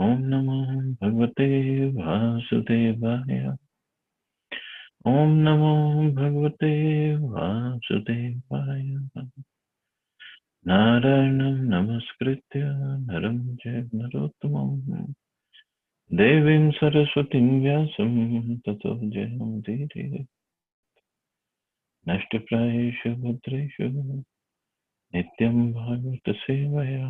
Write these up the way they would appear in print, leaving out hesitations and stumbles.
Om Namo Bhagavate Vasudevaya. Om Namo Bhagavate Vasudevaya. Narayanam Namaskritya Naram Jaiv Narottamam Devim Saraswatim Vyasam Tato Jayam Diri Nashtiprayeshu Bhadreshu Nityam Bhagavata Sevaya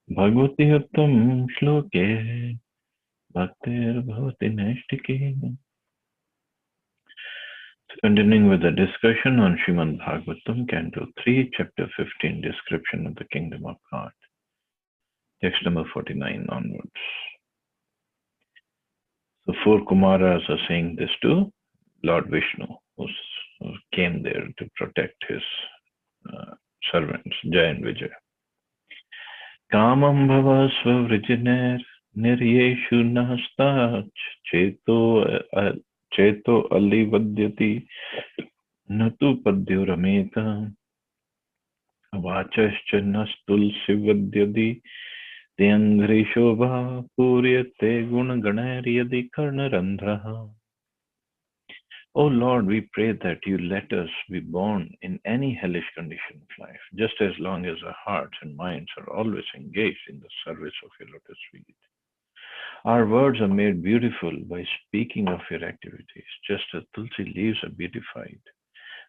Bhagavati Uttam Shloke Bhaktir Bhavati Naistiki. Continuing with the discussion on Srimad Bhagavatam, Canto 3, Chapter 15, Description of the Kingdom of God. Text number 49 onwards. The four Kumaras are saying this to Lord Vishnu, who came there to protect his servants, Jay and Vijay. Kamam bhava svavrijiner niryeshu nastach cheto alivadyati natu padyurameta vachascha nastul sivadyadi Tyanghrishobha puryate gunaganaryadi karnarandraha. O Lord, we pray that you let us be born in any hellish condition of life, just as long as our hearts and minds are always engaged in the service of your lotus feet. Our words are made beautiful by speaking of your activities, just as tulsi leaves are beautified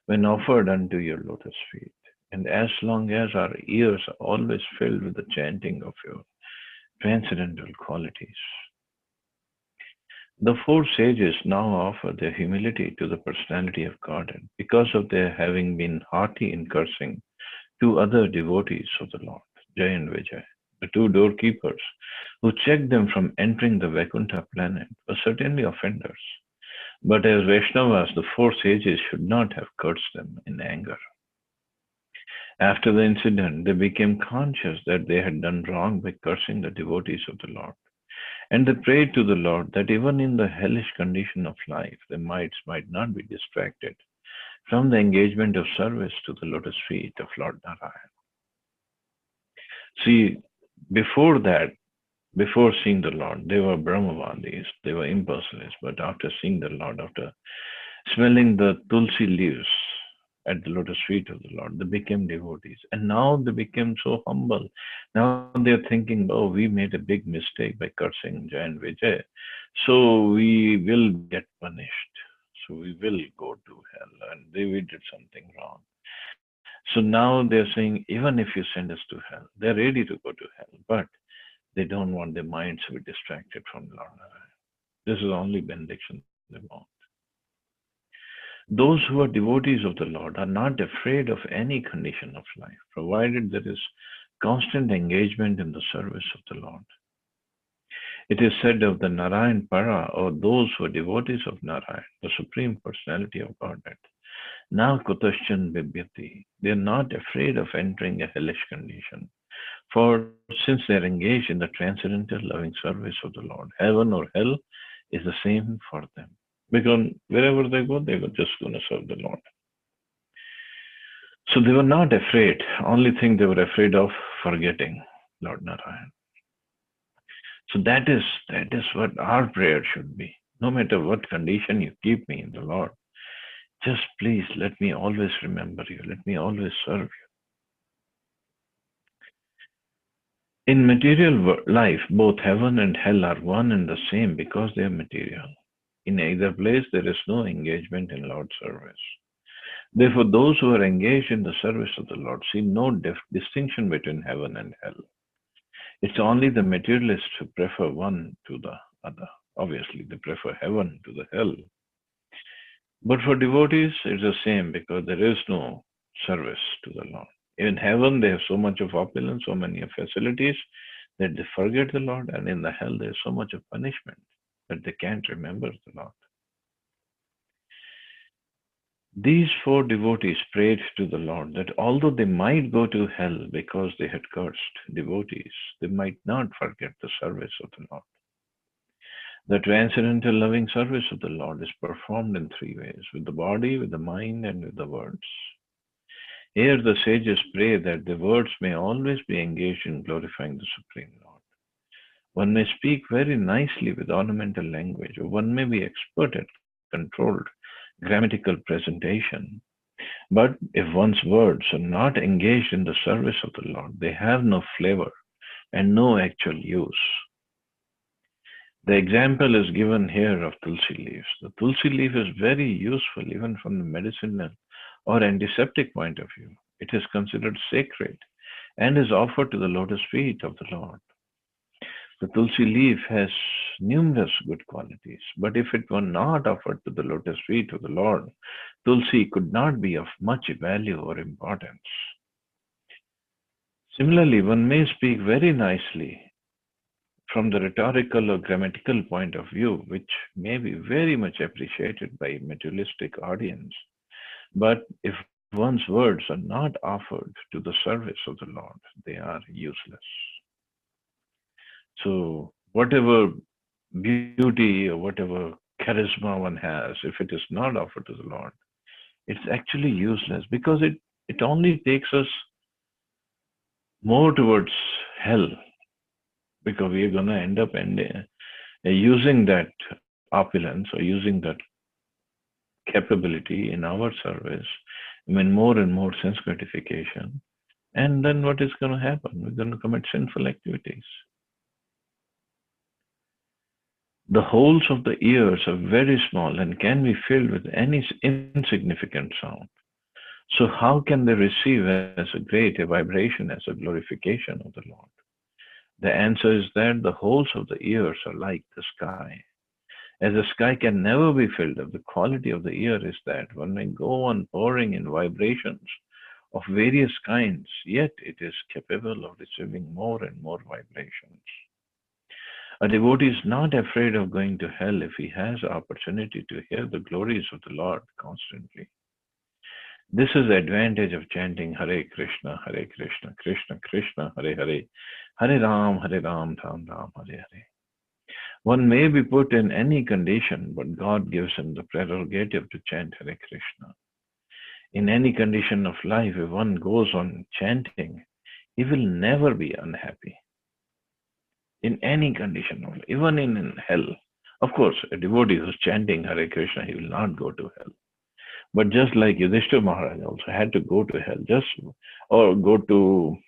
when offered unto your lotus feet. And as long as our ears are always filled with the chanting of your transcendental qualities. The four sages now offer their humility to the personality of God, and because of their having been hearty in cursing two other devotees of the Lord, Jay and Vijay, the two doorkeepers who checked them from entering the Vaikuntha planet, were certainly offenders. But as Vaishnavas, the four sages should not have cursed them in anger. After the incident, they became conscious that they had done wrong by cursing the devotees of the Lord. And they prayed to the Lord that even in the hellish condition of life, their minds might not be distracted from the engagement of service to the lotus feet of Lord Narayan. See, before that, before seeing the Lord, they were Brahmavadis, they were impersonalists, but after seeing the Lord, after smelling the tulsi leaves at the lotus feet of the Lord, they became devotees. And now they became so humble. Now they're thinking, oh, we made a big mistake by cursing Jay and Vijay. So we will get punished. So we will go to hell. And we did something wrong. So now they're saying, even if you send us to hell, they're ready to go to hell. But they don't want their minds to be distracted from Lord Narayan. This is the only benediction they want. Those who are devotees of the Lord are not afraid of any condition of life, provided there is constant engagement in the service of the Lord. It is said of the Narayan Para, or those who are devotees of Narayan, the Supreme Personality of Godhead, now Kutaschan Bibhyati. They are not afraid of entering a hellish condition. For since they are engaged in the transcendental loving service of the Lord, heaven or hell is the same for them. Because wherever they go, they were just going to serve the Lord. So they were not afraid. Only thing they were afraid of forgetting Lord Narayan. So that is what our prayer should be. No matter what condition you keep me in the Lord, just please let me always remember you. Let me always serve you. In material life, both heaven and hell are one and the same because they are material. In either place, there is no engagement in Lord's service. Therefore, those who are engaged in the service of the Lord see no distinction between heaven and hell. It's only the materialists who prefer one to the other. Obviously, they prefer heaven to the hell. But for devotees, it's the same because there is no service to the Lord. In heaven, they have so much of opulence, so many facilities that they forget the Lord, and in the hell, there's so much of punishment that they can't remember the Lord. These four devotees prayed to the Lord that although they might go to hell because they had cursed devotees, they might not forget the service of the Lord. The transcendental loving service of the Lord is performed in three ways: with the body, with the mind, and with the words. Here the sages pray that the words may always be engaged in glorifying the Supreme Lord. One may speak very nicely with ornamental language, or one may be expert at controlled grammatical presentation. But if one's words are not engaged in the service of the Lord, they have no flavor and no actual use. The example is given here of tulsi leaves. The tulsi leaf is very useful even from the medicinal or antiseptic point of view. It is considered sacred and is offered to the lotus feet of the Lord. The tulsi leaf has numerous good qualities, but if it were not offered to the lotus feet of the Lord, tulsi could not be of much value or importance. Similarly, one may speak very nicely from the rhetorical or grammatical point of view, which may be very much appreciated by a materialistic audience. But if one's words are not offered to the service of the Lord, they are useless. So, whatever beauty or whatever charisma one has, if it is not offered to the Lord, it's actually useless because it only takes us more towards hell because we are going to end up using that opulence or using that capability in our service. I mean, more and more sense gratification. And then what is going to happen? We're going to commit sinful activities. The holes of the ears are very small and can be filled with any insignificant sound. So, how can they receive as a great a vibration, as a glorification of the Lord? The answer is that the holes of the ears are like the sky. As the sky can never be filled up, the quality of the ear is that one may go on pouring in vibrations of various kinds, yet it is capable of receiving more and more vibrations. A devotee is not afraid of going to hell if he has the opportunity to hear the glories of the Lord constantly. This is the advantage of chanting Hare Krishna, Krishna Krishna, Hare Hare, Hare Ram, Ram Ram, Hare Hare. One may be put in any condition, but God gives him the prerogative to chant Hare Krishna. In any condition of life, if one goes on chanting, he will never be unhappy. In any condition of life, even in hell. Of course, a devotee who's chanting Hare Krishna, he will not go to hell. But just like Yudhishthira Maharaj also had to go to hell, or go to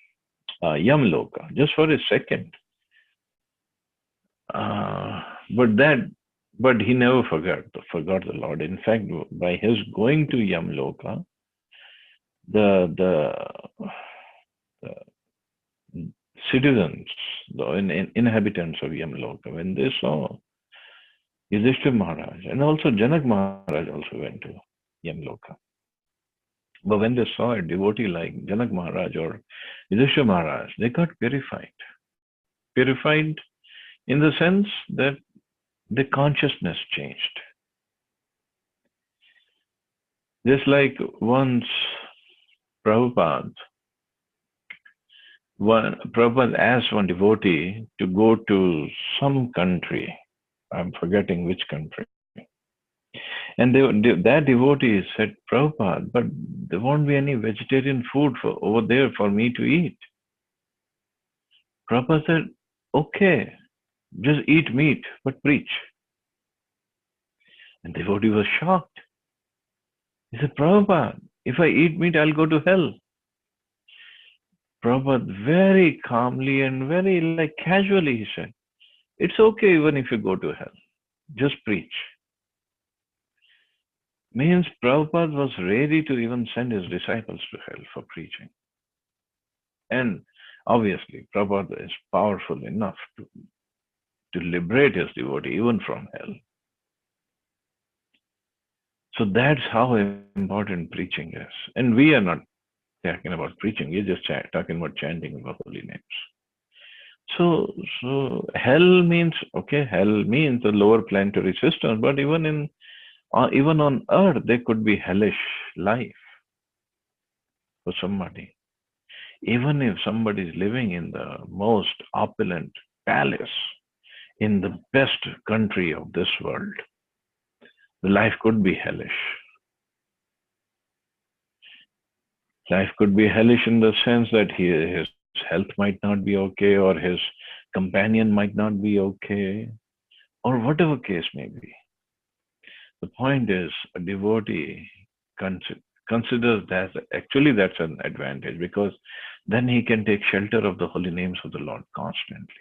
Yamloka, just for a second. But he never forgot the Lord. In fact, by his going to Yamloka, the citizens, the inhabitants of Yamloka, when they saw Yudhishthira Maharaj, and also Janak Maharaj also went to Yamloka. But when they saw a devotee like Janak Maharaj or Yudhishthira Maharaj, they got purified. Purified in the sense that the consciousness changed. Just like once Prabhupada asked one devotee to go to some country, I'm forgetting which country. And that devotee said, Prabhupada, but there won't be any vegetarian food over there for me to eat. Prabhupada said, okay, just eat meat, but preach. And the devotee was shocked. He said, Prabhupada, if I eat meat, I'll go to hell. Prabhupada very calmly and very casually, he said, it's okay even if you go to hell. Just preach. Means Prabhupada was ready to even send his disciples to hell for preaching. And obviously, Prabhupada is powerful enough to liberate his devotee even from hell. So that's how important preaching is. And we are not talking about preaching, we're just talking about chanting of the holy names. So hell means, okay, hell means the lower planetary system, but even on earth, there could be hellish life for somebody. Even if somebody is living in the most opulent palace in the best country of this world, the life could be hellish. Life could be hellish in the sense that his health might not be okay, or his companion might not be okay, or whatever case may be. The point is, a devotee considers that actually that's an advantage because then he can take shelter of the holy names of the Lord constantly.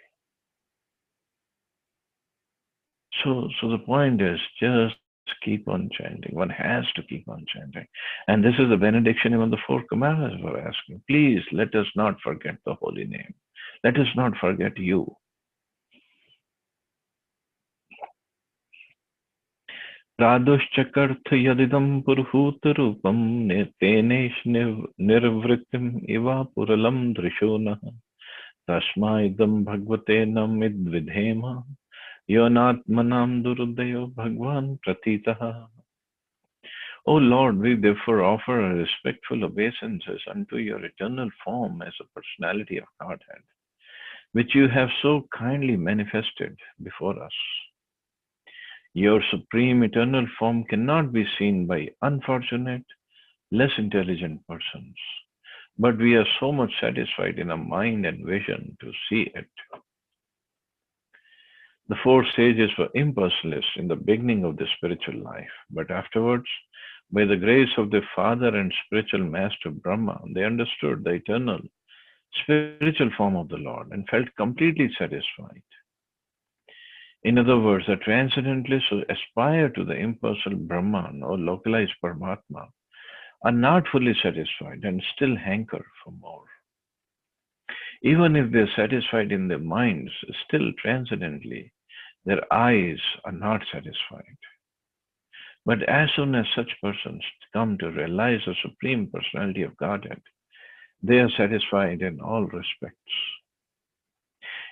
So the point is just keep on chanting. One has to keep on chanting. And this is the benediction even the four commandments were asking. Please let us not forget the holy name. Let us not forget you. Pradushchakarth yadidam purhutarupam tenesh nirvritim iva puralam drishona tasmaidam bhagavate namid vidhema yonatmanam durudayo bhagwan pratitaha. O Lord, we therefore offer our respectful obeisances unto your eternal form as a personality of Godhead, which you have so kindly manifested before us. Your supreme eternal form cannot be seen by unfortunate, less intelligent persons, but we are so much satisfied in our mind and vision to see it. The four sages were impersonalists in the beginning of their spiritual life, but afterwards, by the grace of their father and spiritual master Brahma, they understood the eternal spiritual form of the Lord and felt completely satisfied. In other words, the transcendentalists who aspire to the impersonal Brahman or localized Paramatma are not fully satisfied and still hanker for more. Even if they are satisfied in their minds, still transcendently, their eyes are not satisfied. But as soon as such persons come to realize the Supreme Personality of Godhead, they are satisfied in all respects.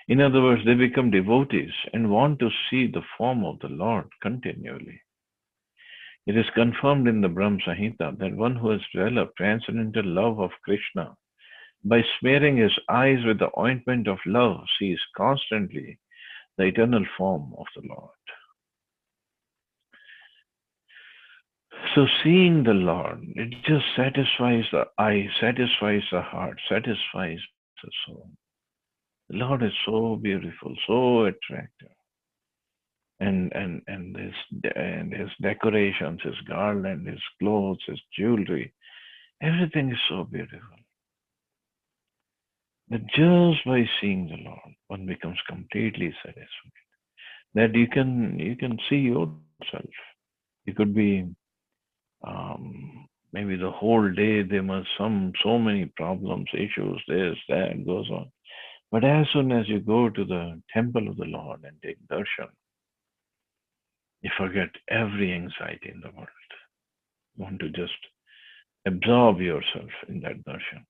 In other words, they become devotees and want to see the form of the Lord continually. It is confirmed in the Brahma Samhita that one who has developed transcendental love of Krishna by smearing his eyes with the ointment of love sees constantly the eternal form of the Lord. So seeing the Lord, it just satisfies the eye, satisfies the heart, satisfies the soul. The Lord is so beautiful, so attractive. And his decorations, his garland, his clothes, his jewelry, everything is so beautiful. That just by seeing the Lord, one becomes completely satisfied. That you can see yourself. You could be maybe the whole day there must so many problems, issues, this, that goes on. But as soon as you go to the temple of the Lord and take darshan, you forget every anxiety in the world. You want to just absorb yourself in that darshan.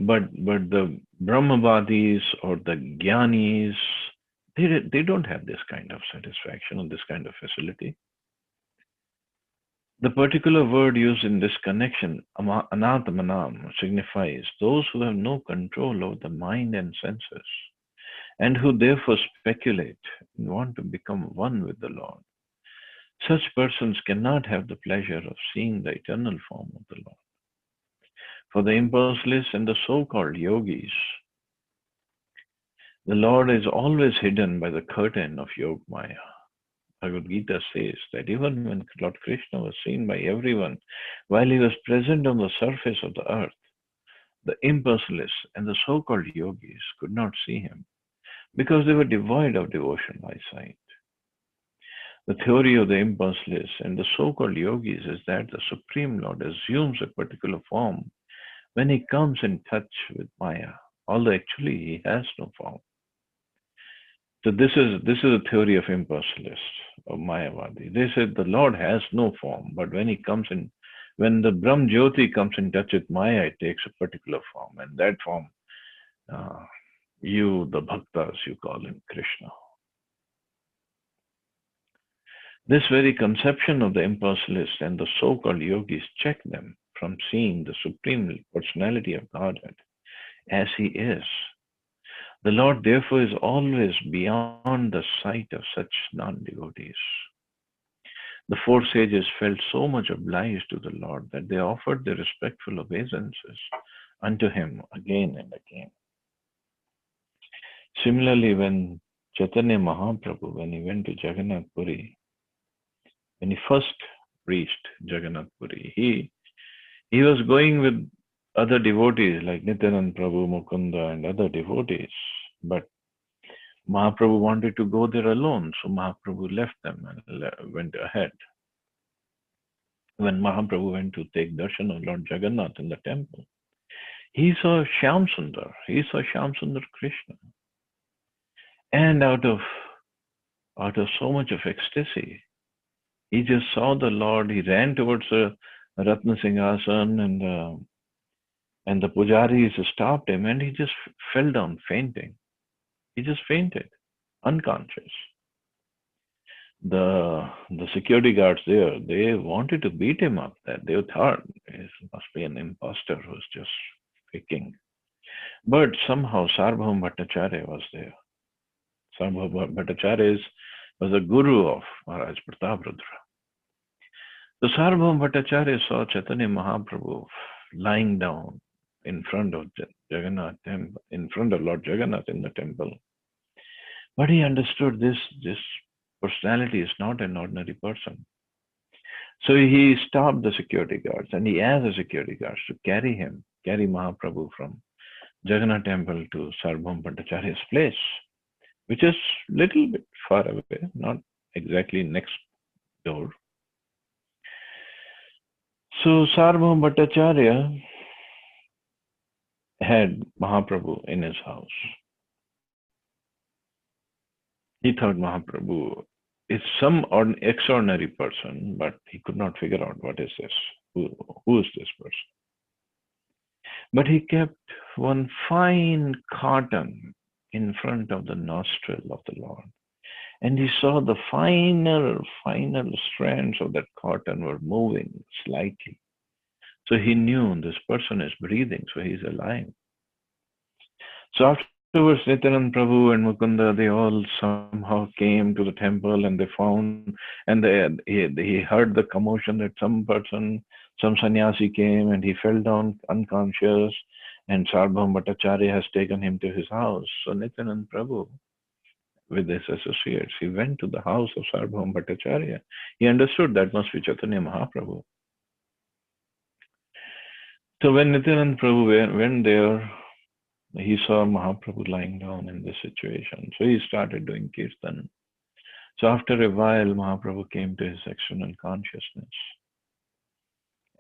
but the Brahmavadis or the Gyanis, they don't have this kind of satisfaction or this kind of facility. The particular word used in this connection, anatmanam, signifies those who have no control over the mind and senses, and who therefore speculate and want to become one with the Lord. Such persons cannot have the pleasure of seeing the eternal form of the Lord. For the impersonalists and the so-called yogis, the Lord is always hidden by the curtain of Yog Maya. Bhagavad Gita says that even when Lord Krishna was seen by everyone while he was present on the surface of the earth, the impersonalists and the so-called yogis could not see him because they were devoid of devotional eyesight. The theory of the impersonalists and the so-called yogis is that the Supreme Lord assumes a particular form when he comes in touch with Maya, although actually he has no form. So this is a theory of impersonalists, of Mayavadi. They said the Lord has no form, but when the Brahm Jyoti comes in touch with Maya, it takes a particular form, and that form, the bhaktas, you call him Krishna. This very conception of the impersonalists and the so-called yogis check them from seeing the Supreme Personality of Godhead as he is. The Lord therefore is always beyond the sight of such non-devotees. The four sages felt so much obliged to the Lord that they offered their respectful obeisances unto him again and again. Similarly, when Chaitanya Mahaprabhu, when he went to Jagannath Puri, when he first reached Jagannath Puri, he was going with other devotees like Nityanand Prabhu, Mukunda, and other devotees. But Mahaprabhu wanted to go there alone, so Mahaprabhu left them and went ahead. When Mahaprabhu went to take darshan of Lord Jagannath in the temple, he saw Shyam Sundar. He saw Shyam Sundar Krishna. And out of so much of ecstasy, he just saw the Lord. He ran towards the Ratna Singhasan, and the pujaris stopped him, and he just fell down fainting. He just fainted, unconscious. The security guards there, they wanted to beat him up. That they thought it must be an impostor who's just faking. But somehow Sarvabhauma Bhattacharya was there. Sarvabhauma Bhattacharya was a guru of Maharaj Prataprudra. So Sarvabhauma Bhattacharya saw Chaitanya Mahaprabhu lying down in front of Jagannath temple, in front of Lord Jagannath in the temple. But he understood this personality is not an ordinary person. So he stopped the security guards and he asked the security guards to carry Mahaprabhu from Jagannath temple to Sarvabhauma Bhattacharya's place, which is little bit far away, not exactly next door. So Sarvabhauma Bhattacharya had Mahaprabhu in his house. He thought Mahaprabhu is some extraordinary person, but he could not figure out what is this, who is this person. But he kept one fine cotton in front of the nostril of the Lord. And he saw the finer strands of that cotton were moving slightly. So he knew this person is breathing, so he's alive. So afterwards, Nityanand Prabhu and Mukunda, they all somehow came to the temple and they found, and he heard the commotion that some sannyasi came and he fell down unconscious, and Sarvabhauma Bhattacharya has taken him to his house. So Nityanand Prabhu, with his associates, he went to the house of Sarvabhauma Bhattacharya. He understood that must be Chaitanya Mahaprabhu. So when Nityanand Prabhu went there, he saw Mahaprabhu lying down in this situation. So he started doing kirtan. So after a while, Mahaprabhu came to his external consciousness.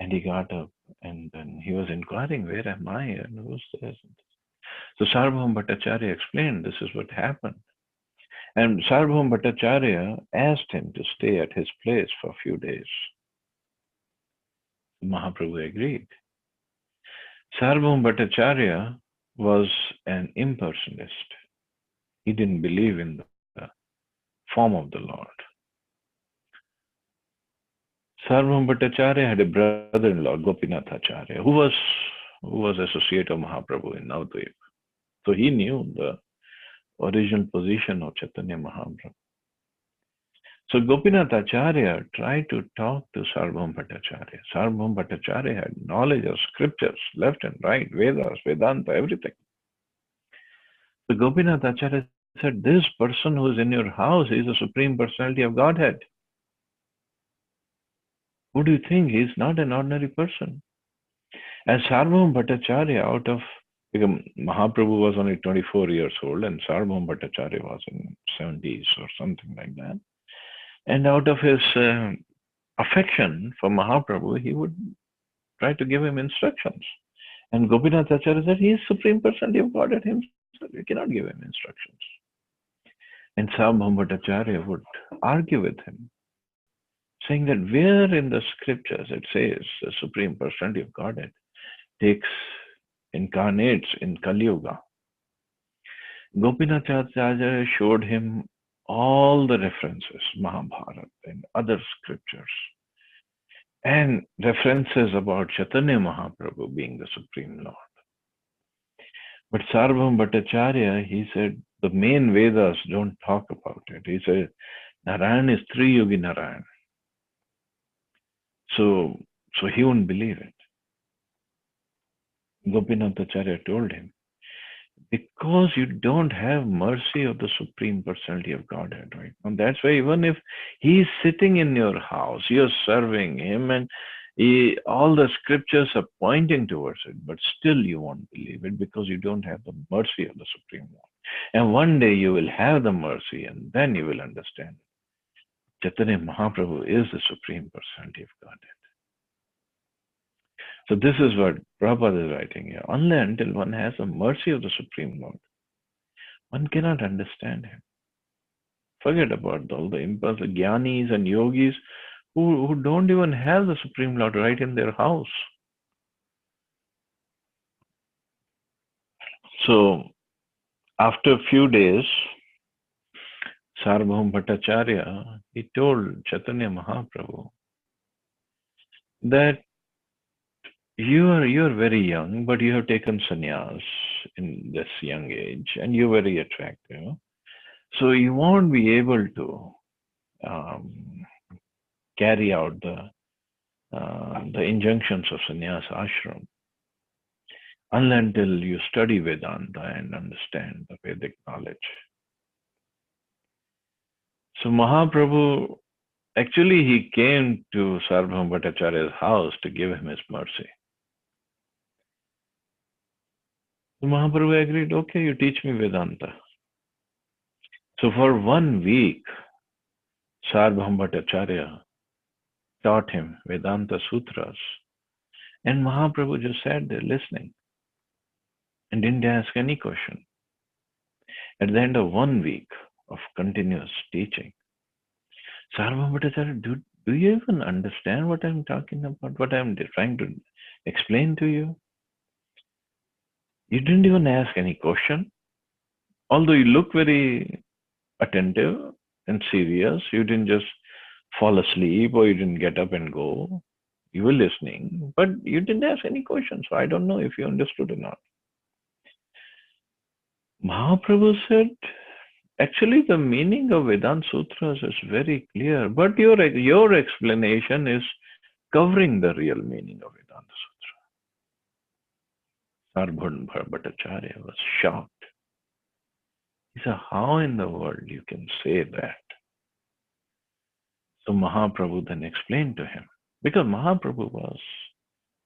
And he got up and then he was inquiring, where am I? And who's this? So Sarvabhauma Bhattacharya explained, this is what happened. And Sarvabhauma Bhattacharya asked him to stay at his place for a few days. Mahaprabhu agreed. Sarvabhauma Bhattacharya was an impersonalist. He didn't believe in the form of the Lord. Sarvabhauma Bhattacharya had a brother-in-law, Gopinath Acharya, who was associate of Mahaprabhu in Navadvip. So he knew the original position of Chaitanya Mahaprabhu. So Gopinath Acharya tried to talk to Sarvabhauma Bhattacharya. Sarvabhauma Bhattacharya had knowledge of scriptures, left and right, Vedas, Vedanta, everything. So Gopinath Acharya said, this person who is in your house is the Supreme Personality of Godhead. Who do you think? He is not an ordinary person. As Sarvabhauma Bhattacharya, because Mahaprabhu was only 24 years old and Sarvabhauma Bhattacharya was in 70s or something like that. And out of his affection for Mahaprabhu, he would try to give him instructions. And Gopinath Acharya said, he is Supreme Personality of Godhead himself. You cannot give him instructions. And Sarvabhauma Bhattacharya would argue with him, saying that where in the scriptures it says the Supreme Personality of Godhead incarnates in Kali Yuga. Gopinath Acharya showed him all the references, Mahabharata and other scriptures, and references about Chaitanya Mahaprabhu being the Supreme Lord. But Sarvabhauma Bhattacharya, he said, the main Vedas don't talk about it. He said, Narayan is Tri-Yogi Narayan. So, so he wouldn't believe it. Gopinath Acharya told him, because you don't have mercy of the Supreme Personality of Godhead, right? And that's why even if he's sitting in your house, you're serving him, and all the scriptures are pointing towards it, but still you won't believe it because you don't have the mercy of the Supreme One. And one day you will have the mercy, and then you will understand. Chaitanya Mahaprabhu is the Supreme Personality of Godhead. So this is what Prabhupada is writing here. Only until one has the mercy of the Supreme Lord, one cannot understand him. Forget about all the impulsive jnanis and yogis who don't even have the Supreme Lord right in their house. So after a few days, Sarvabhauma Bhattacharya, he told Chaitanya Mahaprabhu that you're very young, but you have taken sannyas in this young age, and you're very attractive. So you won't be able to um, carry out the injunctions of sannyas ashram until you study Vedanta and understand the Vedic knowledge. So Mahaprabhu, actually he came to Sarvabhauma Bhattacharya's house to give him his mercy. So Mahaprabhu agreed, okay, you teach me Vedanta. So for 1 week, Sarvabhauma Bhattacharya taught him Vedanta Sutras. And Mahaprabhu just sat there listening and didn't ask any question. At the end of 1 week of continuous teaching, Sarvabhauma Bhattacharya, do you even understand what I'm talking about, what I'm trying to explain to you? You didn't even ask any question. Although you look very attentive and serious, you didn't just fall asleep or you didn't get up and go. You were listening, but you didn't ask any questions. So I don't know if you understood or not. Mahaprabhu said, actually, the meaning of Vedanta Sutras is very clear, but your explanation is covering the real meaning of Vedanta Sutra. Sarvabhauma Bhattacharya was shocked. He said, how in the world you can say that? So Mahaprabhu then explained to him, because Mahaprabhu was,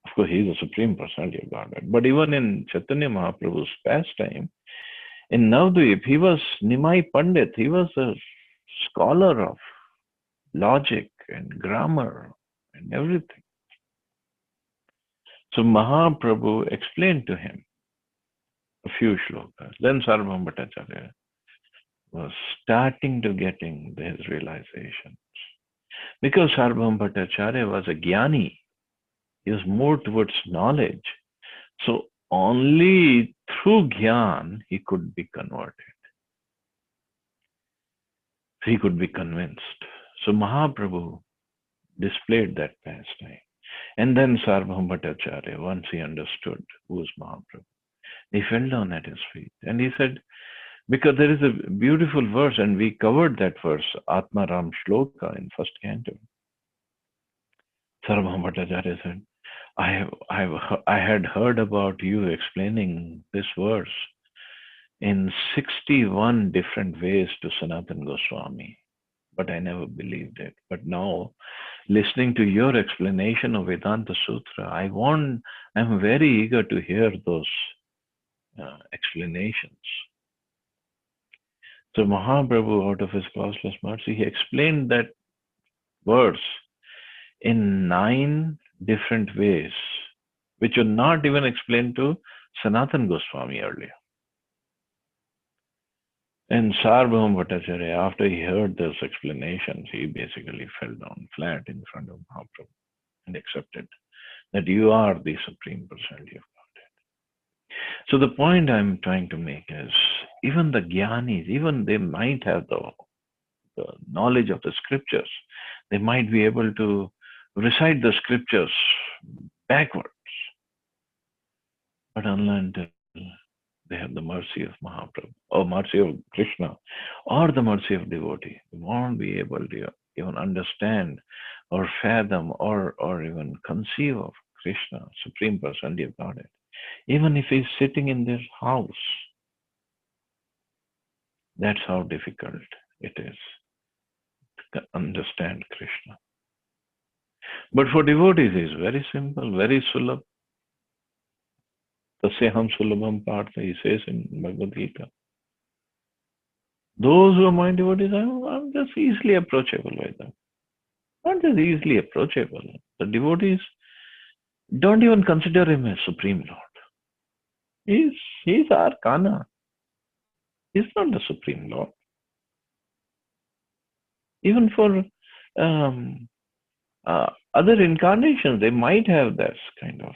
of course, he is the Supreme Personality of Godhead, but even in Chaitanya Mahaprabhu's pastime, in Navadvip, he was Nimai Pandit. He was a scholar of logic and grammar and everything. So Mahaprabhu explained to him a few shlokas. Then Sarvabhauma Bhattacharya was starting to getting his realization. Because Sarvabhauma Bhattacharya was a jnani, he was more towards knowledge. So only through jnana he could be converted. He could be convinced. So Mahaprabhu displayed that pastime. And then Sarvabhauma Bhattacharya, once he understood who was Mahaprabhu, he fell down at his feet. And he said, because there is a beautiful verse, and we covered that verse, Atma Ram Shloka in first canto. Sarvabhauma Bhattacharya said, I had heard about you explaining this verse in 61 different ways to Sanatana Goswami, but I never believed it. But now, listening to your explanation of Vedanta Sutra, I'm very eager to hear those explanations. So Mahaprabhu, out of his causeless mercy, he explained that verse in 9 different ways, which were not even explained to Sanatana Goswami earlier. And Sarvabhauma Bhattacharya, after he heard those explanations, he basically fell down flat in front of Mahaprabhu and accepted that you are the Supreme Personality of Godhead. So the point I'm trying to make is, even the jnanis, even they might have the knowledge of the scriptures, they might be able to recite the scriptures backwards. But until they have the mercy of Mahaprabhu, or mercy of Krishna, or the mercy of devotee, they won't be able to even understand or fathom or even conceive of Krishna, Supreme Personality of Godhead. Even if he's sitting in this house, that's how difficult it is to understand Krishna. But for devotees, it's very simple, very sulabh. Tasyaham sulabham partha, he says in Bhagavad Gita. Those who are my devotees, I'm just easily approachable by them. Not just easily approachable. The devotees don't even consider him as Supreme Lord. He's our Kana. He's not the Supreme Lord. Even for other incarnations, they might have this kind of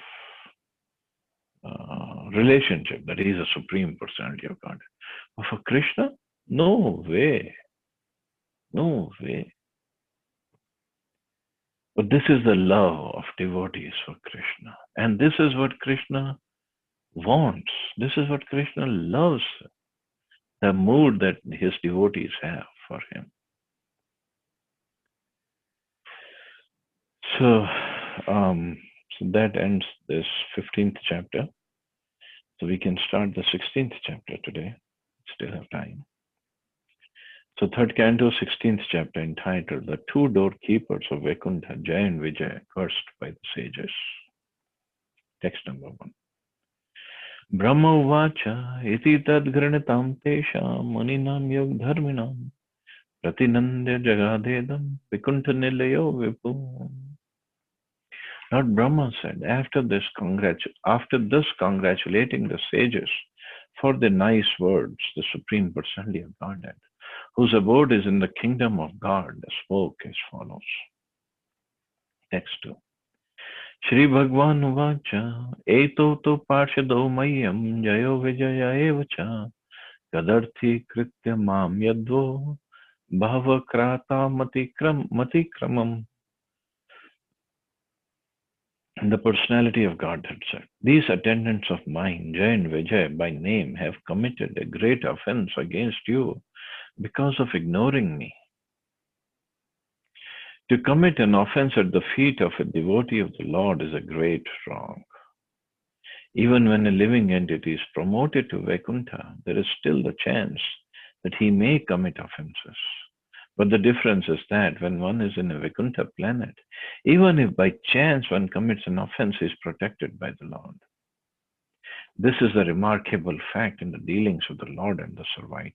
relationship that he is a Supreme Personality of God. But for Krishna, no way. No way. But this is the love of devotees for Krishna. And this is what Krishna wants. This is what Krishna loves. The mood that his devotees have for him. So that ends this 15th chapter. So we can start the 16th chapter today. Still have time. So third canto, 16th chapter, entitled The Two Doorkeepers of Vaikuntha, Jaya and Vijaya, cursed by the sages. Text number 1. Brahma uvacha iti tad granitam tesham muninam yog dharminam pratinandya jagadedam Vaikuntha nilayo vipu. Lord Brahma said, after this congratulating the sages for the nice words, the Supreme Personality of Godhead, whose abode is in the kingdom of God, spoke as follows. Text 2. Shri Bhagwan Uvacha Eto to Parshado Mayam Jayo Vijaya Evacha Kadarthi Kritya Mam Yadvo Bhava Krata Matikramam. The Personality of Godhead said, these attendants of mine, Jaya and Vijay, by name, have committed a great offense against you because of ignoring me. To commit an offense at the feet of a devotee of the Lord is a great wrong. Even when a living entity is promoted to Vaikuntha, there is still the chance that he may commit offenses. But the difference is that when one is in a Vaikuntha planet, even if by chance one commits an offense, he is protected by the Lord. This is a remarkable fact in the dealings of the Lord and the servitor,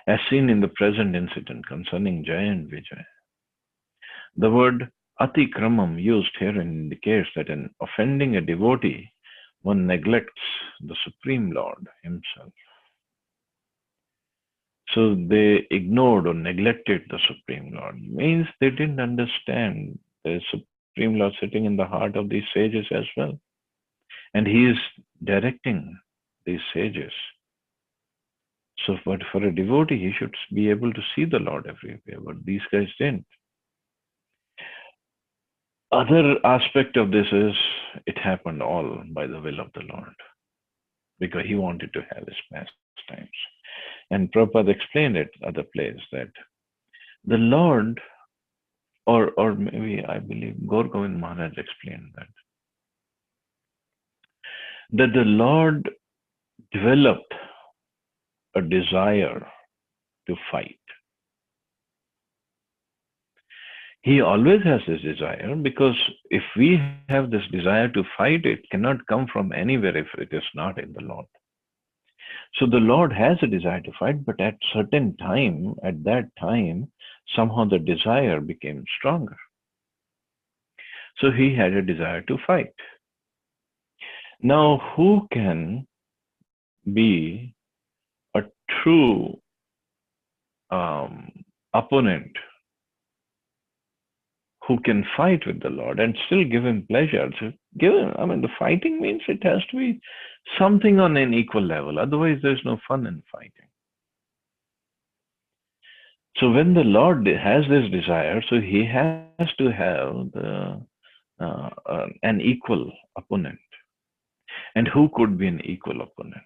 as seen in the present incident concerning Jaya and Vijay. The word atikramam used here indicates that in offending a devotee, one neglects the Supreme Lord himself. So they ignored or neglected the Supreme Lord. Means they didn't understand the Supreme Lord sitting in the heart of these sages as well. And he is directing these sages. So but for a devotee, he should be able to see the Lord everywhere, but these guys didn't. Other aspect of this is it happened all by the will of the Lord, because he wanted to have his pastimes. And Prabhupada explained it other place that the Lord, or maybe I believe Gaur Govind Maharaj explained that the Lord developed a desire to fight. He always has this desire, because if we have this desire to fight, it cannot come from anywhere if it is not in the Lord. So the Lord has a desire to fight, but at that time, somehow the desire became stronger. So he had a desire to fight. Now, who can be a true opponent who can fight with the Lord and still give him pleasure? So the fighting means it has to be something on an equal level. Otherwise, there's no fun in fighting. So when the Lord has this desire, so he has to have an equal opponent. And who could be an equal opponent?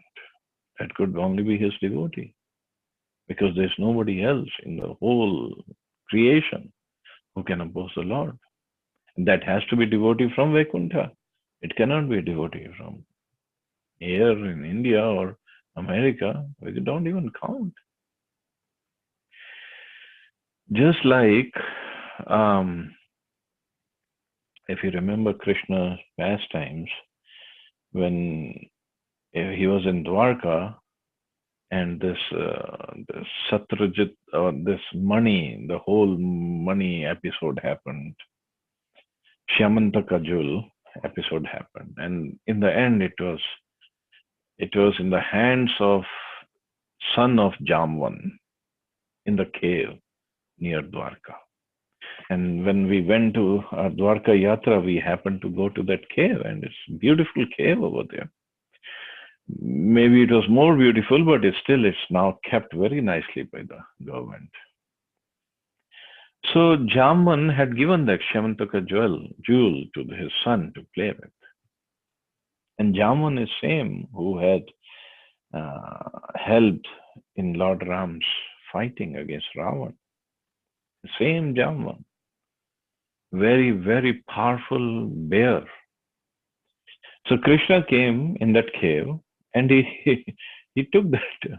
That could only be his devotee, because there's nobody else in the whole creation Who can oppose the Lord? That has to be devotee from Vaikuntha. It cannot be a devotee from here in India or America. We don't even count. Just like, um, if you remember Krishna's pastimes, when he was in Dwarka and this Satrajit, or this money, the whole money episode happened. Shyamantaka Jewel episode happened, and in the end, it was in the hands of son of Jamvan in the cave near Dwarka. And when we went to our Dwarka Yatra, we happened to go to that cave, and it's a beautiful cave over there. Maybe it was more beautiful, but it's now kept very nicely by the government. So Jamvan had given that Shyamantaka jewel to his son to play with. And Jamvan is same who had helped in Lord Ram's fighting against Ravan. Same Jamvan. Very, very powerful bear. So Krishna came in that cave and he took that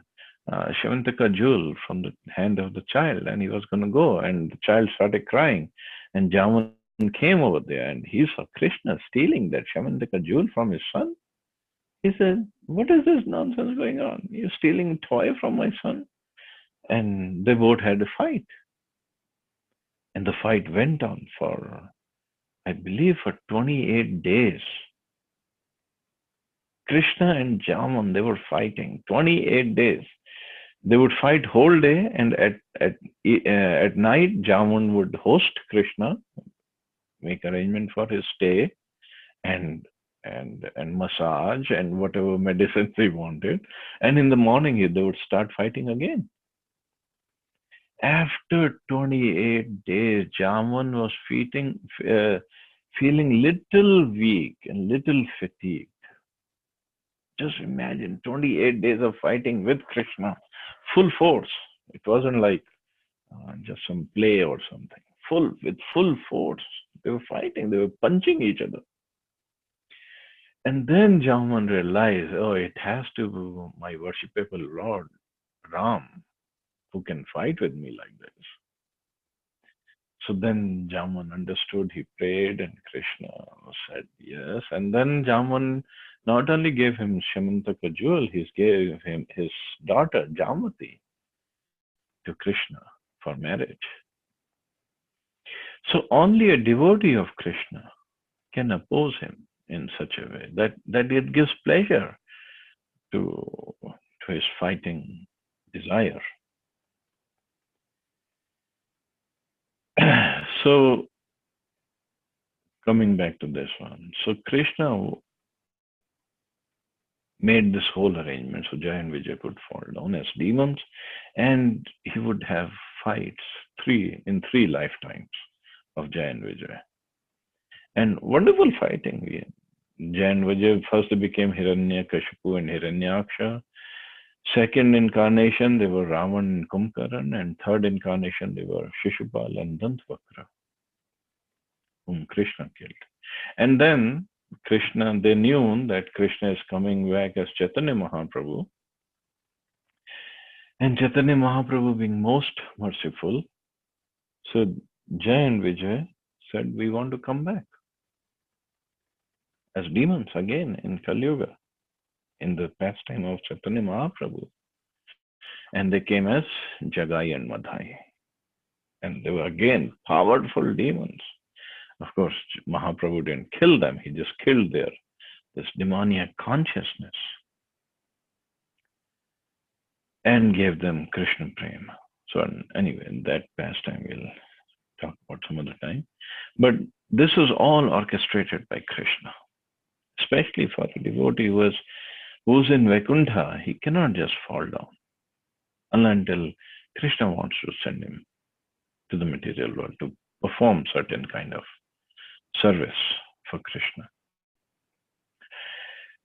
Shyamantaka jewel from the hand of the child, and he was going to go, and the child started crying, and Jamvan came over there and he saw Krishna stealing that Shyamantaka jewel from his son. He said, "What is this nonsense going on? You're stealing a toy from my son." And they both had a fight. And the fight went on for, I believe, for 28 days. Krishna and Jamvan, they were fighting 28 days. They would fight whole day, and at night, Jamvan would host Krishna, make arrangement for his stay, and massage and whatever medicines he wanted. And in the morning, they would start fighting again. After 28 days, Jamvan was feeling little weak and little fatigued. Just imagine 28 days of fighting with Krishna, full force. It wasn't like just some play or something. With full force. They were fighting, they were punching each other. And then Jamvan realized, oh, it has to be my worshipable Lord Ram who can fight with me like this. So then Jamvan understood, he prayed, and Krishna said yes. And then Jamvan not only gave him Shyamantaka jewel, he gave him his daughter Jamati to Krishna for marriage. So only a devotee of Krishna can oppose him in such a way that it gives pleasure to his fighting desire. So coming back to this one, so Krishna made this whole arrangement so Jay and Vijay could fall down as demons, and he would have fights in three lifetimes of Jay and Vijay. And wonderful fighting. Jay and Vijay first became Hiranyakashipu and Hiranyaksha. Second incarnation, they were Ravan and Kumbhakarna, and third incarnation, they were Shishupal and Dantavakra, whom Krishna killed. And then Krishna, they knew that Krishna is coming back as Chaitanya Mahaprabhu. And Chaitanya Mahaprabhu being most merciful, so Jay and Vijay said, we want to come back as demons again in Kali Yuga, in the pastime of Chaitanya Mahaprabhu. And they came as Jagai and Madhai. And they were again powerful demons. Of course, Mahaprabhu didn't kill them. He just killed this demoniac consciousness and gave them Krishna Prema. So anyway, in that pastime we'll talk about some other time. But this is all orchestrated by Krishna, especially for a devotee who's in Vaikuntha. He cannot just fall down until Krishna wants to send him to the material world to perform certain kind of service for Krishna.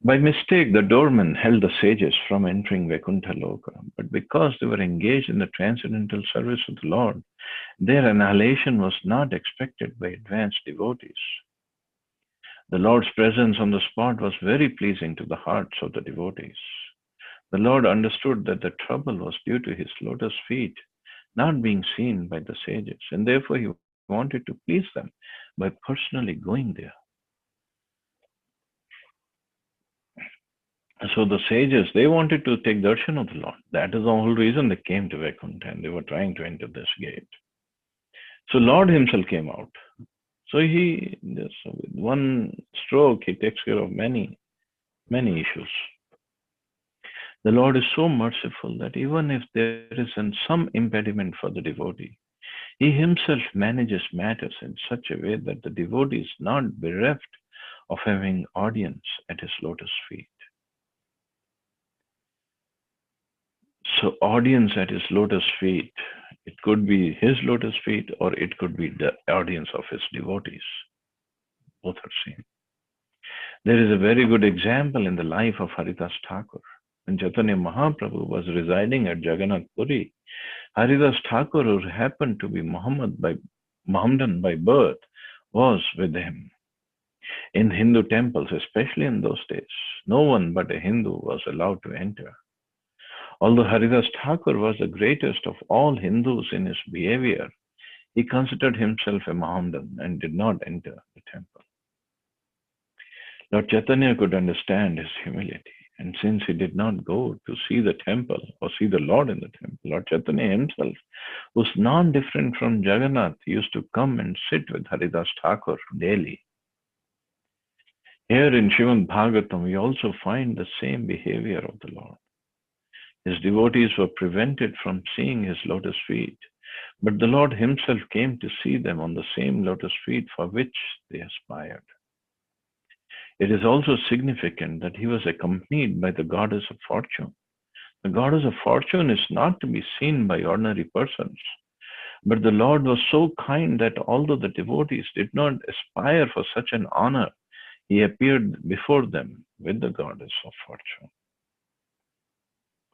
By mistake, the doorman held the sages from entering Vaikuntha Loka, but because they were engaged in the transcendental service of the Lord Their annihilation was not expected by advanced devotees. The Lord's presence on the spot was very pleasing to the hearts of the devotees. The Lord understood that the trouble was due to his lotus feet not being seen by the sages, and therefore he wanted to please them by personally going there. So the sages, they wanted to take darshan of the Lord. That is the whole reason they came to Vaikuntha, and they were trying to enter this gate. So Lord himself came out. So he just with one stroke he takes care of many issues. The Lord is so merciful that even if there is some impediment for the devotee, he himself manages matters in such a way that the devotee is not bereft of having audience at his lotus feet. So audience at his lotus feet, it could be his lotus feet or it could be the audience of his devotees. Both are seen. There is a very good example in the life of Haridas Thakur. When Chaitanya Mahaprabhu was residing at Jagannath Puri, Haridas Thakur, who happened to be Mohammedan by birth, was with him. In Hindu temples, especially in those days, no one but a Hindu was allowed to enter. Although Haridas Thakur was the greatest of all Hindus in his behavior, he considered himself a Mohammedan and did not enter the temple. Lord Chaitanya could understand his humility, and since he did not go to see the temple or see the Lord in the temple, Lord Chaitanya himself, who was non-different from Jagannath, used to come and sit with Haridas Thakur daily. Here in Srimad Bhagavatam, we also find the same behavior of the Lord. His devotees were prevented from seeing his lotus feet, but the Lord himself came to see them on the same lotus feet for which they aspired. It is also significant that he was accompanied by the goddess of fortune. The goddess of fortune is not to be seen by ordinary persons, but the Lord was so kind that although the devotees did not aspire for such an honor, he appeared before them with the goddess of fortune.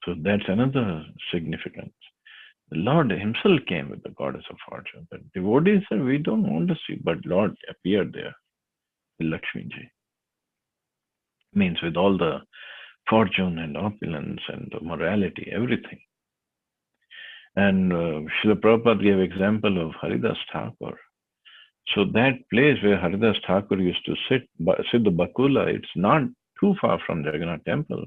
So that's another significance. The Lord himself came with the goddess of fortune. But devotees said, we don't want to see, but Lord appeared there, Lakshmi Ji. Means with all the fortune and opulence and the morality, everything. And Srila Prabhupada gave example of Haridas Thakur. So that place where Haridas Thakur used to sit the Bakula, it's not too far from Jagannath temple,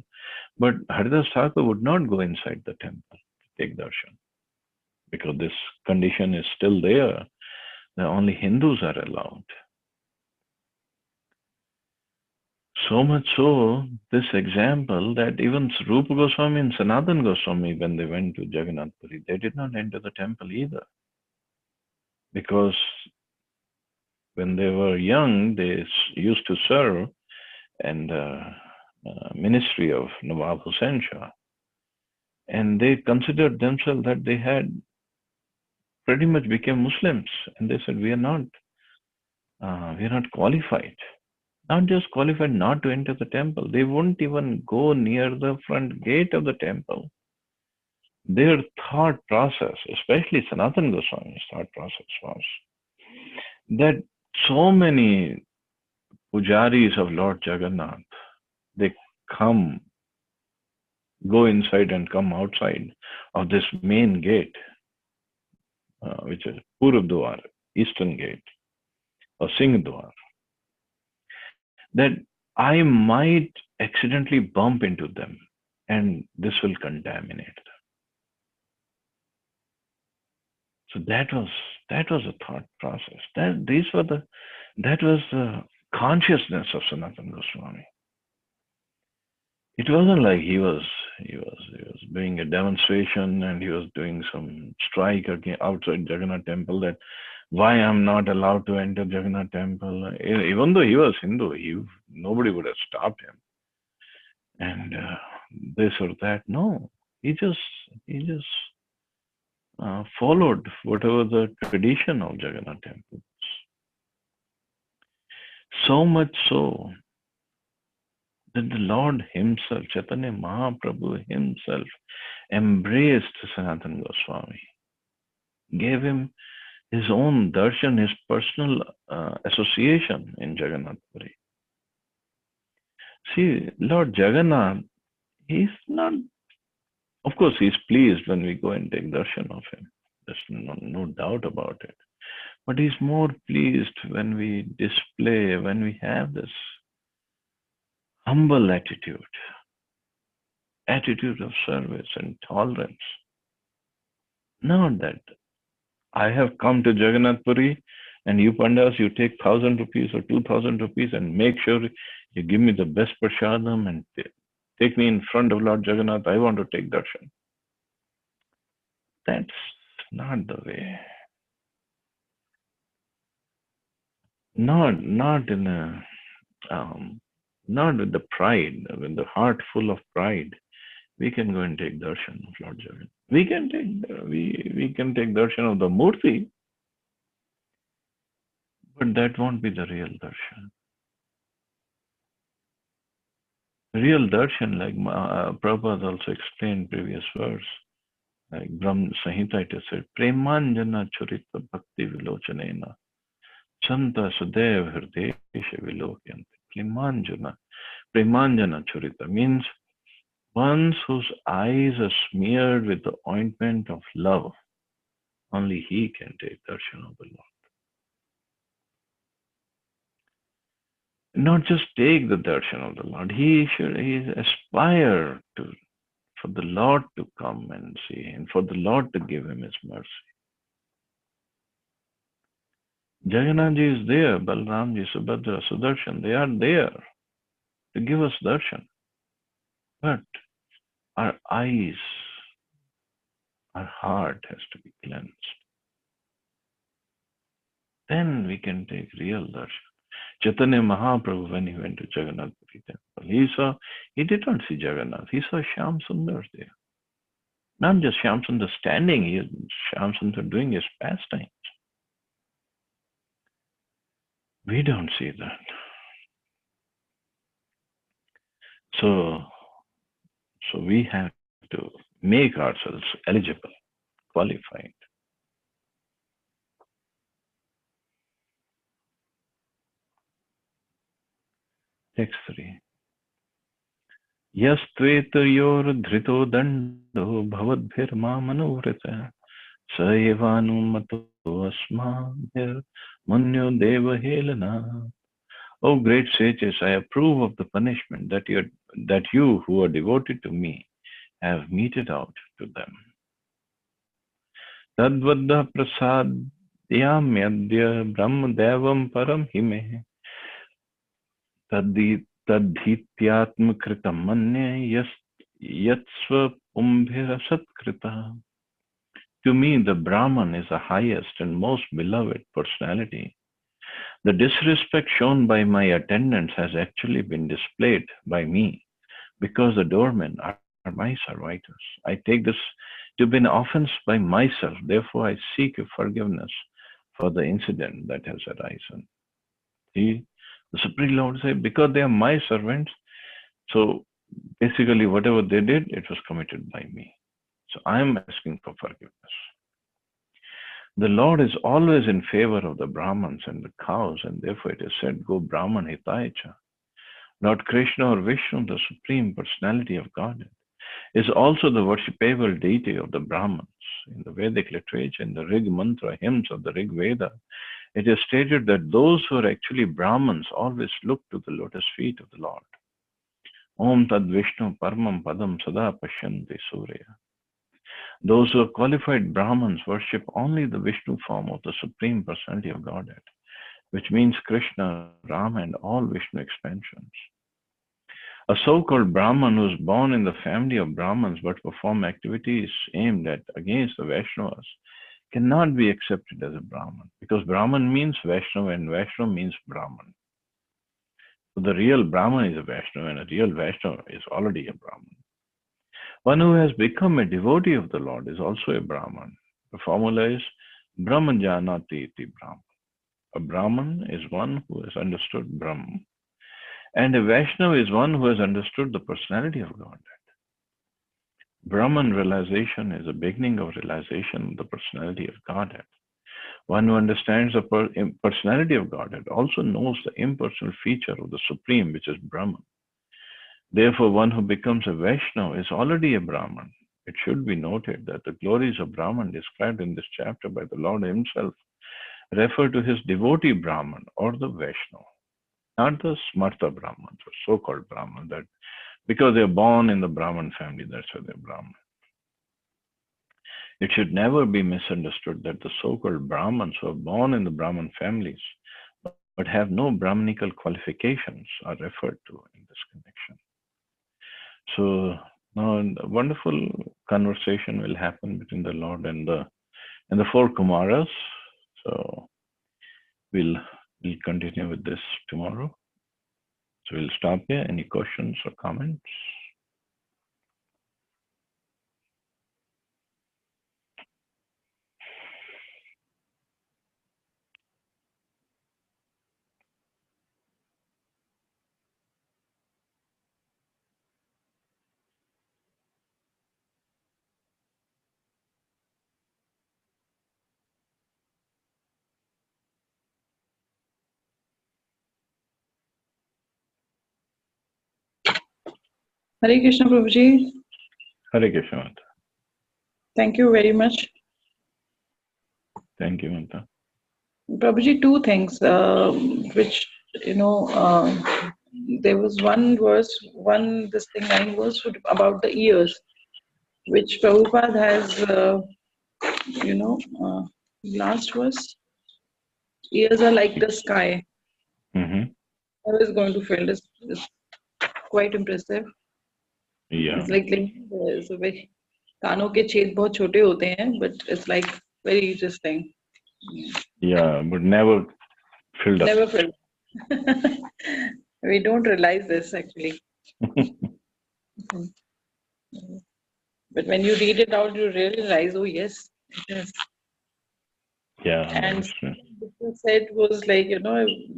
but Haridas Thakur would not go inside the temple to take darshan because this condition is still there. Only Hindus are allowed. So much so, this example that even Rupa Goswami and Sanatana Goswami, when they went to Jagannath Puri, they did not enter the temple either. Because when they were young, they used to serve in the ministry of Nawab Hussain Shah. And they considered themselves that they had pretty much become Muslims. And they said, we are not qualified. Not just qualified not to enter the temple. They wouldn't even go near the front gate of the temple. Their thought process, especially Sanatana Goswami's thought process, was that so many pujaris of Lord Jagannath, they go inside and come outside of this main gate, which is Purv Dwar, Eastern Gate, or Singh Dwar, that I might accidentally bump into them and this will contaminate them. So that was a thought process. That was the consciousness of Sanatana Goswami. It wasn't like he was doing a demonstration and he was doing some strike outside Jagannath temple that why I'm not allowed to enter Jagannath temple. Even though he was Hindu, nobody would have stopped him. And this or that. No, he just followed whatever the tradition of Jagannath temple. So much so that the Lord himself, Chaitanya Mahaprabhu himself, embraced Sanatana Goswami, gave him his own darshan, his personal association in Jagannath Puri. See, Lord Jagannath, he's not, of course, he's pleased when we go and take darshan of him. There's no doubt about it. But he's more pleased when we display, when we have this humble attitude of service and tolerance. Not that I have come to Jagannath Puri and you pandas, you take 1,000 rupees or 2,000 rupees and make sure you give me the best prasadam and take me in front of Lord Jagannath. I want to take darshan. That's not the way. Not in a not with the pride, with the heart full of pride. We can go and take darshan of Lord Jagannath. We can take darshan of the Murti, but that won't be the real darshan. Real darshan, like Prabhupada also explained previous verse, like Brahma Samhita, it is said, Premanjana Churita Bhakti Vilochanena Chanta Sudev Hridesha Vilokyanti. Premanjana Churita means ones whose eyes are smeared with the ointment of love. Only he can take darshan of the Lord. Not just take the darshan of the Lord. He aspire for the Lord to come and see him, for the Lord to give him his mercy. Jagannathji is there, Balramji, Subhadra, Sudarshan, they are there to give us darshan. But our eyes, our heart has to be cleansed. Then we can take real darshan. Chaitanya Mahaprabhu, when he went to Jagannath Puri temple, he did not see Jagannath, he saw Shyam Sundar there. Not just Shyam Sundar standing, Shyam Sundar doing his pastimes. We don't see that. So we have to make ourselves eligible, qualified. Text 3. Yastvetayor dhrito dando bhavadbhirma manuvrita sa evanumato asmabhir munyo deva helana. O great sages, I approve of the punishment that you who are devoted to me have meted out to them. Tadvadda prasadyamyadya brahmadevam param hime tadhityatmakritam manye yatsva pumbhira satkrita. To me, the Brahman is the highest and most beloved personality. The disrespect shown by my attendants has actually been displayed by me because the doormen are my servitors. I take this to be an offense by myself. Therefore, I seek forgiveness for the incident that has arisen. See, the Supreme Lord said, because they are my servants, so basically whatever they did, it was committed by me. So I am asking for forgiveness. The Lord is always in favor of the Brahmins and the cows, and therefore it is said, Go Brahman Hitaicha. Lord Krishna or Vishnu, the Supreme Personality of Godhead, is also the worshipable deity of the Brahmins. In the Vedic literature, in the Rig Mantra hymns of the Rig Veda, it is stated that those who are actually Brahmins always look to the lotus feet of the Lord. Om Tad Vishnu Paramam Padam Sada Pashyanti Surya. Those who are qualified Brahmins worship only the Vishnu form of the Supreme Personality of Godhead, which means Krishna, Rama, and all Vishnu expansions. A so-called Brahman who is born in the family of Brahmins but perform activities aimed at against the Vaishnavas cannot be accepted as a Brahman, because Brahman means Vaishnava and Vaishnava means Brahman. So the real Brahman is a Vaishnava and a real Vaishnava is already a Brahman. One who has become a devotee of the Lord is also a Brahman. The formula is Brahmajanati iti Brahman. A Brahman is one who has understood Brahman. And a Vaishnava is one who has understood the personality of Godhead. Brahman realization is the beginning of realization of the personality of Godhead. One who understands the personality of Godhead also knows the impersonal feature of the Supreme, which is Brahman. Therefore, one who becomes a Vaishnava is already a Brahman. It should be noted that the glories of Brahman described in this chapter by the Lord himself refer to his devotee Brahman or the Vaishnava, not the Smarta Brahmans, or so-called Brahman, that because they're born in the Brahman family, that's why they're Brahman. It should never be misunderstood that the so-called Brahmins who are born in the Brahman families but have no Brahmanical qualifications are referred to in this connection. So now a wonderful conversation will happen between the Lord and the four Kumaras. So we'll continue with this tomorrow. So we'll stop here. Any questions or comments? Hare Krishna, Prabhuji. Hare Krishna. Thank you very much. Thank you, Manta. Prabhuji, two things which, there was one verse, this thing, 9 verse about the ears, which Prabhupada has, last verse, ears are like the sky. Mm-hmm. I was going to fill this. It's quite impressive. Yeah. It's like so very, कानों के छेद बहुत छोटे होते हैं, but it's like very interesting. Yeah, but never filled up. Never filled. We don't realize this actually. But when you read it out, you realize, oh yes, it is. Yeah. And what you said was like,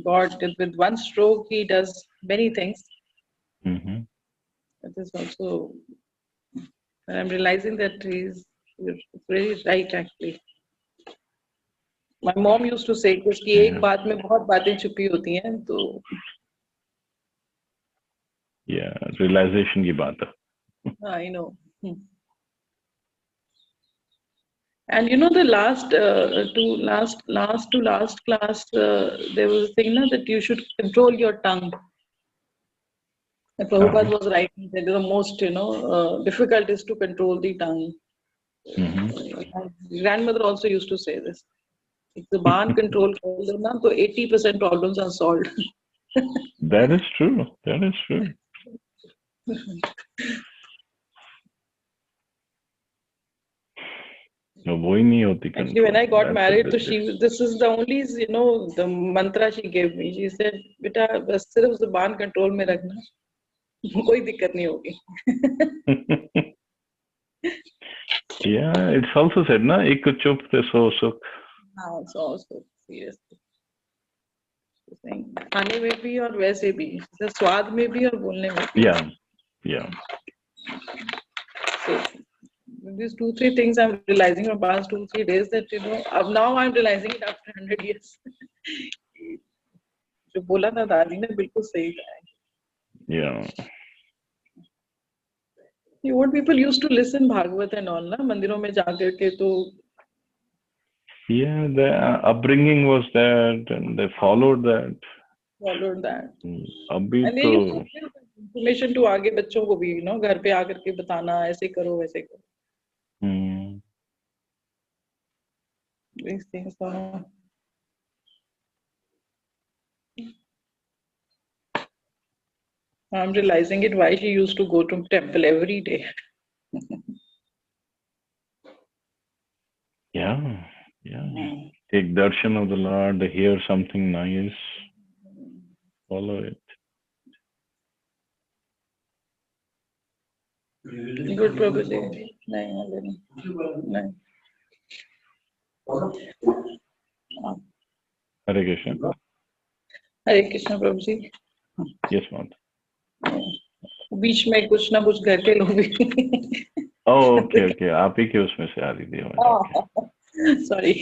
God, with one stroke, he does many things. Mm-hmm. That is also, and I'm realizing that he's very right actually. My mom used to say कि एक बात में बहुत बातें छुपी होती हैं, तो yeah, realization की बात है. I know. And the last to last class, there was a thing that you should control your tongue. Prabhupada was writing that the most difficult is to control the tongue. My grandmother also used to say this. If the Zuban control कर लेना, तो 80% problems are solved. That is true. That is true. No, वो ही नहीं होती. Actually, when I got married, so this is the only the mantra she gave me. She said, "बेटा बस सिर्फ ज़ुबान control में रखना, कोई दिक्कत नहीं होगी." Yeah, it's also said ना, एक चुप ते सौ सुख. हाँ, सौ सुख, seriously. खाने में भी और वैसे भी, स्वाद में भी और बोलने में भी. Yeah, yeah. So, these 2-3 things I'm realizing from past 2-3 days that now I'm realizing it after 100 years. जो बोला था दादी ने बिल्कुल सही था. Yeah. What people used to listen Bhagavad and all ना मंदिरों में जाकर के तो. Yeah, the upbringing was that, and they followed that. अभी तो information to आगे बच्चों को भी घर पे आकर के बताना, ऐसे करो वैसे करो. These things are. I'm realizing it why she used to go to temple every day. Yeah. Take darshan of the Lord, hear something nice, follow it. Good Prabhuji. No. Hare Krishna. Hare Krishna Prabhuji. Yes, ma'am. बीच में कुछ ना कुछ घर के लोग भी. Oh, okay. आप ही के उसमें से आ रही थी. Sorry.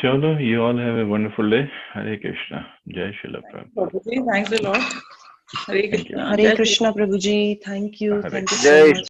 Chalo, you all have a wonderful day. Hare Krishna. Jai Srila Prabhupada. Prabhuji, thanks a lot. Hare Thank you. Krishna. Hare Jai Shri Krishna, Prabhuji. Thank you. Hare Thank you Krishna. so Jai much.